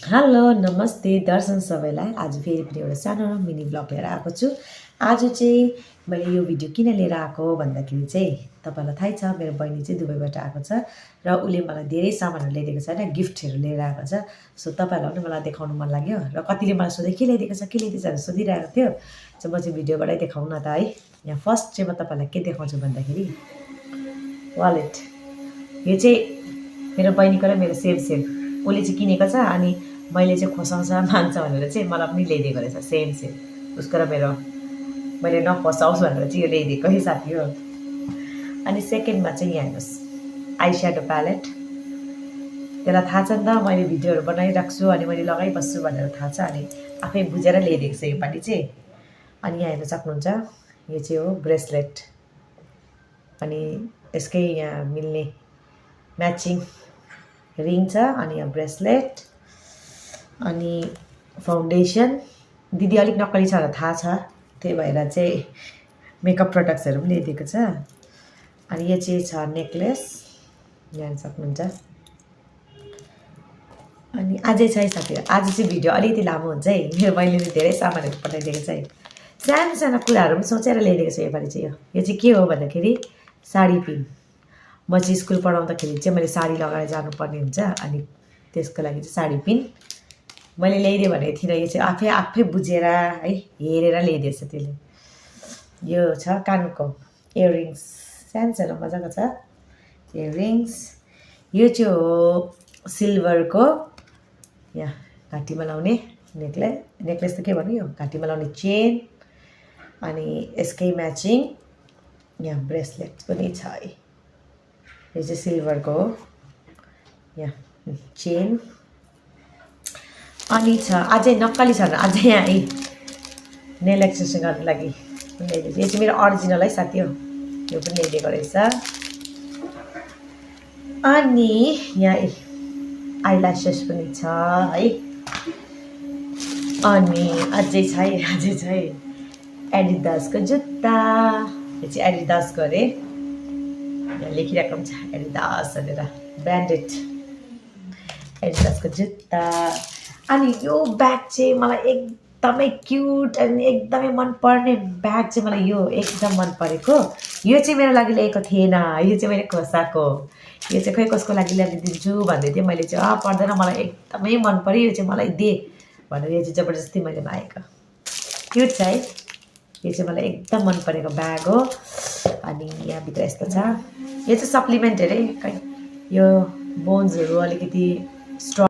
Hello नमस्ते दर्शन सबैलाई। आज फेरि पनि एउटा सानो मिनी ब्लग लिएर आएको छु। आज चाहिँ मैले यो भिडियो किन लिएर आएको भन्दाखेरि चाहिँ तपाईँलाई थाहै छ मेरो बहिनी चाहिँ दुबईबाट आएको छ र उसले मलाई धेरै सामानहरू ल्याइदिएको छ हैन, गिफ्टहरू लिएर आएको छ। सो तपाईँहरूलाई पनि मलाई देखाउनु मन लाग्यो र कतिले मलाई सोधे के ल्याइदिएको छ के ल्याइदिएको छ भनेर सोधिरहेको थियो। चाहिँ म चाहिँ भिडियोबाटै देखाउँ न त है। यहाँ फर्स्ट चाहिँ म तपाईँलाई के देखाउँछु भन्दाखेरि वालेट। यो चाहिँ मेरो बहिनीको र मेरो सेम उसले चाहिँ किनेको छ अनि मैले चाहिँ खोसाउँछ मान्छ भनेर चाहिँ मलाई पनि ल्याइदिएको रहेछ सेम उसको र मेरो। मैले नखोसाओस् भनेर चाहिँ यो ल्याइदिएको है साथी हो। अनि सेकेन्डमा चाहिँ यहाँ हेर्नुहोस् आई स्याडो प्यालेट। त्यसलाई थाहा छ नि त मैले भिडियोहरू बनाइराख्छु अनि मैले लगाइबस्छु भनेर थाहा छ अनि आफै बुझेर ल्याइदिएको छ योपालि चाहिँ। अनि यहाँ हेर्न सक्नुहुन्छ यो चाहिँ हो ब्रेसलेट। अनि यसकै यहाँ मिल्ने म्याचिङ रिङ छ अनि यहाँ ब्रेसलेट अनि फाउन्डेसन। दिदी अलिक नक्कली छ भनेर थाहा छ, त्यही भएर चाहिँ मेकअप प्रडक्ट्सहरू पनि ल्याइदिएको छ। अनि यो चाहिँ छ नेकलेस, यहाँ सक्नुहुन्छ। अनि अझै छ है साथीहरू, आज चाहिँ भिडियो अलिकति लामो हुन्छ है। मेरो बहिनीले धेरै सामानहरू पठाइदिएको छ है, सानो सानो कुराहरू पनि सोचेर ल्याइदिएको छ योपालि चाहिँ। यो चाहिँ के हो भन्दाखेरि साडी पिन। म चाहिँ स्कुल पढाउँदाखेरि चाहिँ मैले साडी लगाएर जानुपर्ने हुन्छ अनि त्यसको लागि चाहिँ साडी पिन मैले ल्याइदिएँ भनेको थिइनँ। यो चाहिँ आफै बुझेर है हेरेर ल्याइदिएछ त्यसले। यो छ कानको इयररिङ्स, सानो सानो मजाको छ इयररिङ्स। यो चाहिँ हो सिल्भरको यहाँ घाँटीमा लाउने नेकलेस त के भन्नु, यो घाँटीमा लाउने चेन। अनि यसकै म्याचिङ यहाँ ब्रेसलेट पनि छ है। यो चाहिँ सिल्भरको हो यहाँ चेन। अनि छ अझै नक्कली छ भने अझै यहाँ है नेल एक्सटेन्सन गर्नु लागि ल्याइदिएको। यो चाहिँ मेरो अरिजिनल है साथी हो, यो पनि ल्याइदिएको रहेछ। अनि यहाँ आइल्यासेस पनि छ है। अनि अझै छ है एडिडासको जुत्ता। यो चाहिँ एडिडासको अरे, यहाँ लेखिरहेको पनि छ एडिडास भनेर, ब्रान्डेड एडिडासको जुत्ता। अनि यो ब्याग चाहिँ मलाई एकदमै क्युट अनि एकदमै मनपर्ने ब्याग चाहिँ मलाई यो एकदम मन परेको। यो चाहिँ मेरो लागि ल्याएको थिएन, यो चाहिँ मैले खोसाएको। यो चाहिँ खै कसको लागि ल्याइदिन्छु भन्दै थिएँ, मैले चाहिँ पर्दैन मलाई एकदमै मन पऱ्यो यो चाहिँ मलाई दे भनेर यो चाहिँ जबरजस्ती मैले मागेको। क्युट छ है, यो चाहिँ मलाई एकदम मन परेको ब्याग हो। अनि यहाँभित्र यस्तो छ, यो चाहिँ सप्लिमेन्ट अरे खै यो बोन्सहरू अलिकति स्ट्रङ